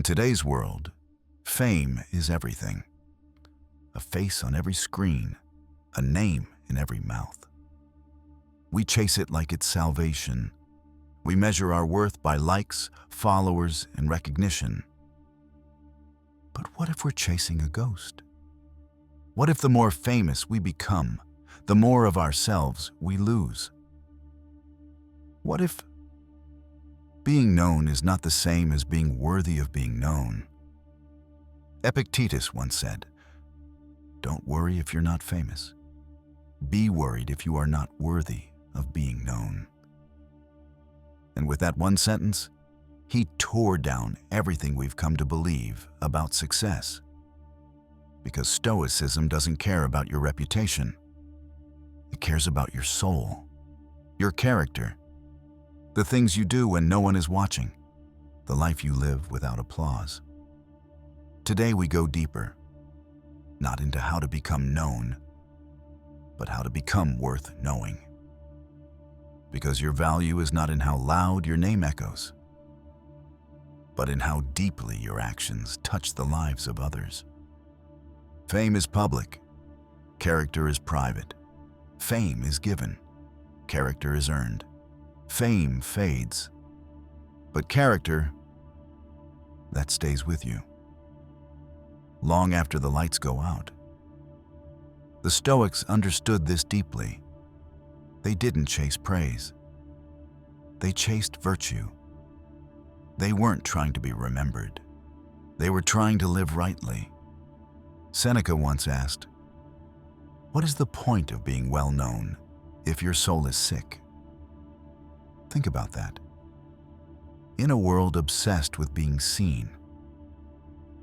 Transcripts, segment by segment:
In today's world, fame is everything. A face on every screen, a name in every mouth. We chase it like it's salvation. We measure our worth by likes, followers, and recognition. But what if we're chasing a ghost? What if the more famous we become, the more of ourselves we lose? What if being known is not the same as being worthy of being known? Epictetus once said, "Don't worry if you're not famous. Be worried if you are not worthy of being known." And with that one sentence, he tore down everything we've come to believe about success. Because Stoicism doesn't care about your reputation. It cares about your soul, your character, the things you do when no one is watching, the life you live without applause. Today we go deeper, not into how to become known, but how to become worth knowing. Because your value is not in how loud your name echoes, but in how deeply your actions touch the lives of others. Fame is public, character is private. Fame is given, character is earned. Fame fades, but character, that stays with you long after the lights go out. The Stoics understood this deeply. They didn't chase praise. They chased virtue. They weren't trying to be remembered. They were trying to live rightly. Seneca once asked, "What is the point of being well known if your soul is sick?" Think about that. In a world obsessed with being seen,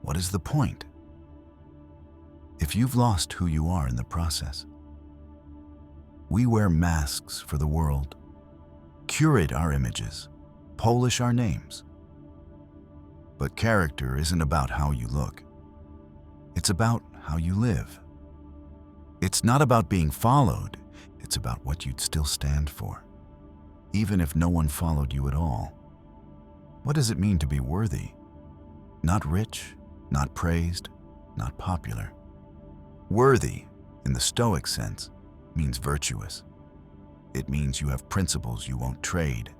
what is the point? If you've lost who you are in the process. We wear masks for the world, curate our images, polish our names. But character isn't about how you look. It's about how you live. It's not about being followed. It's about what you'd still stand for, even if no one followed you at all. What does it mean to be worthy? Not rich, not praised, not popular. Worthy, in the Stoic sense, means virtuous. It means you have principles you won't trade.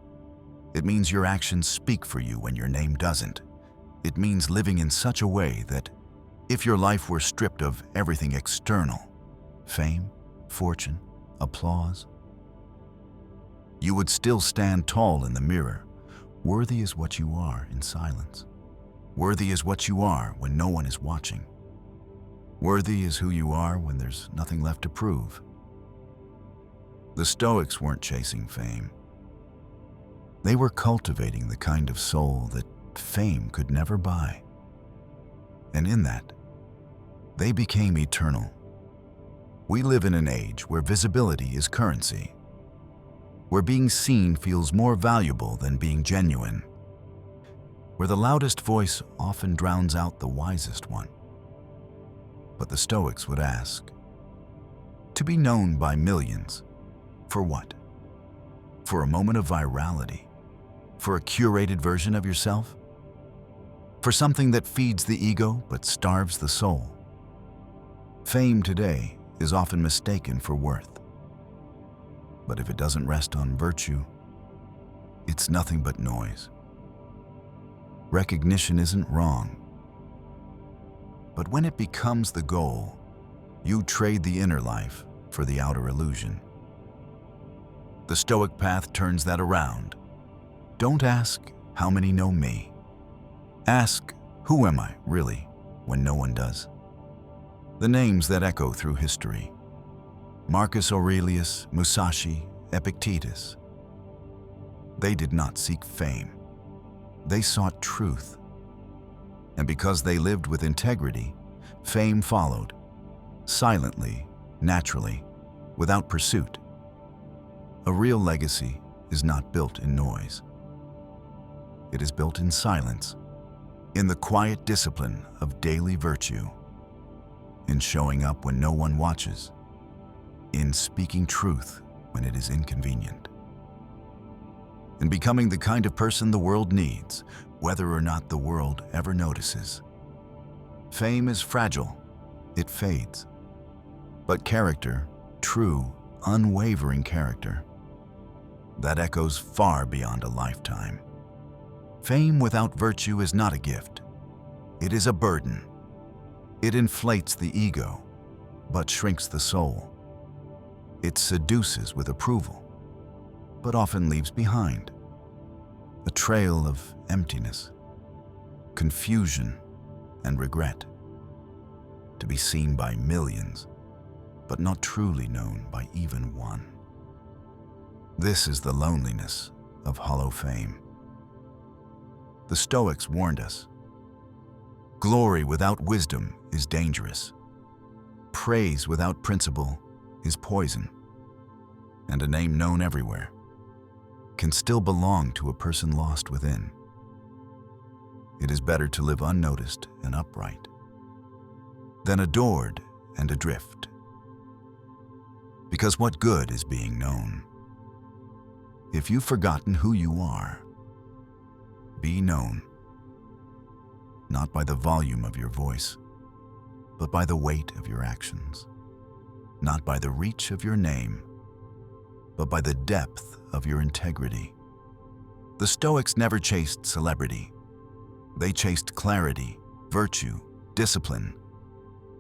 It means your actions speak for you when your name doesn't. It means living in such a way that if your life were stripped of everything external, fame, fortune, applause, you would still stand tall in the mirror. Worthy is what you are in silence. Worthy is what you are when no one is watching. Worthy is who you are when there's nothing left to prove. The Stoics weren't chasing fame. They were cultivating the kind of soul that fame could never buy. And in that, they became eternal. We live in an age where visibility is currency, where being seen feels more valuable than being genuine, where the loudest voice often drowns out the wisest one. But the Stoics would ask, to be known by millions, for what? For a moment of virality? For a curated version of yourself? For something that feeds the ego but starves the soul? Fame today is often mistaken for worth. But if it doesn't rest on virtue, it's nothing but noise. Recognition isn't wrong. But when it becomes the goal, you trade the inner life for the outer illusion. The Stoic path turns that around. Don't ask, how many know me? Ask, who am I really, when no one does? The names that echo through history: Marcus Aurelius, Musashi, Epictetus. They did not seek fame. They sought truth. And because they lived with integrity, fame followed, silently, naturally, without pursuit. A real legacy is not built in noise. It is built in silence, in the quiet discipline of daily virtue, in showing up when no one watches, in speaking truth when it is inconvenient, in becoming the kind of person the world needs, whether or not the world ever notices. Fame is fragile. It fades. But character, true, unwavering character, that echoes far beyond a lifetime. Fame without virtue is not a gift. It is a burden. It inflates the ego, but shrinks the soul. It seduces with approval, but often leaves behind a trail of emptiness, confusion, and regret, to be seen by millions, but not truly known by even one. This is the loneliness of hollow fame. The Stoics warned us. Glory without wisdom is dangerous. Praise without principle is poison. And a name known everywhere can still belong to a person lost within. It is better to live unnoticed and upright than adored and adrift. Because what good is being known? If you've forgotten who you are, be known, not by the volume of your voice, but by the weight of your actions, not by the reach of your name, but by the depth of your integrity. The Stoics never chased celebrity. They chased clarity, virtue, discipline,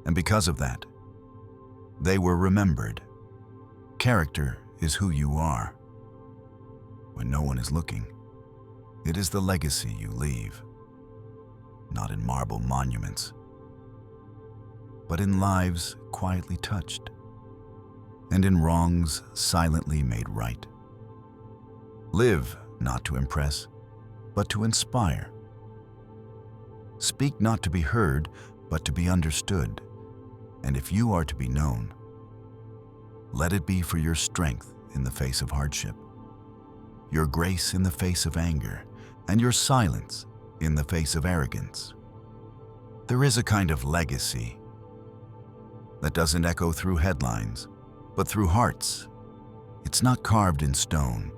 and because of that, they were remembered. Character is who you are. When no one is looking, it is the legacy you leave, not in marble monuments, but in lives quietly touched, and in wrongs silently made right. Live not to impress, but to inspire. Speak not to be heard, but to be understood. And if you are to be known, let it be for your strength in the face of hardship, your grace in the face of anger, and your silence in the face of arrogance. There is a kind of legacy that doesn't echo through headlines, but through hearts. It's not carved in stone,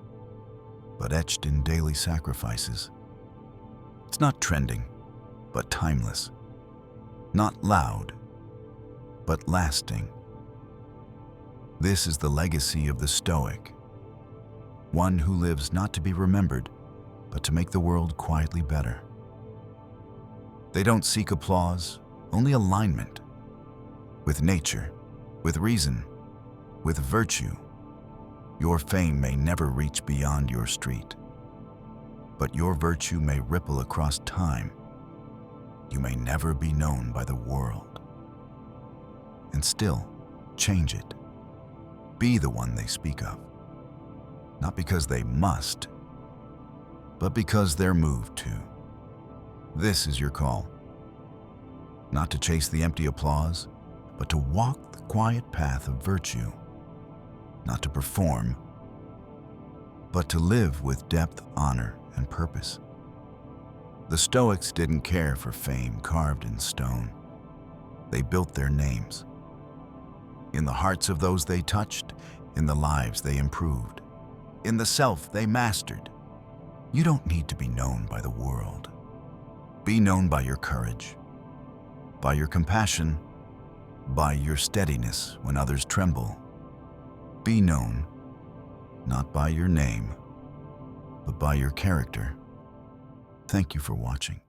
but etched in daily sacrifices. It's not trending, but timeless. Not loud, but lasting. This is the legacy of the Stoic, one who lives not to be remembered, but to make the world quietly better. They don't seek applause, only alignment. With nature, with reason, with virtue. Your fame may never reach beyond your street, but your virtue may ripple across time. You may never be known by the world, and still change it. Be the one they speak of, not because they must, but because they're moved to. This is your call, not to chase the empty applause, but to walk the quiet path of virtue, not to perform, but to live with depth, honor, and purpose. The Stoics didn't care for fame carved in stone. They built their names in the hearts of those they touched, in the lives they improved, in the self they mastered. You don't need to be known by the world. Be known by your courage, by your compassion, by your steadiness when others tremble. Be known, not by your name, but by your character. Thank you for watching.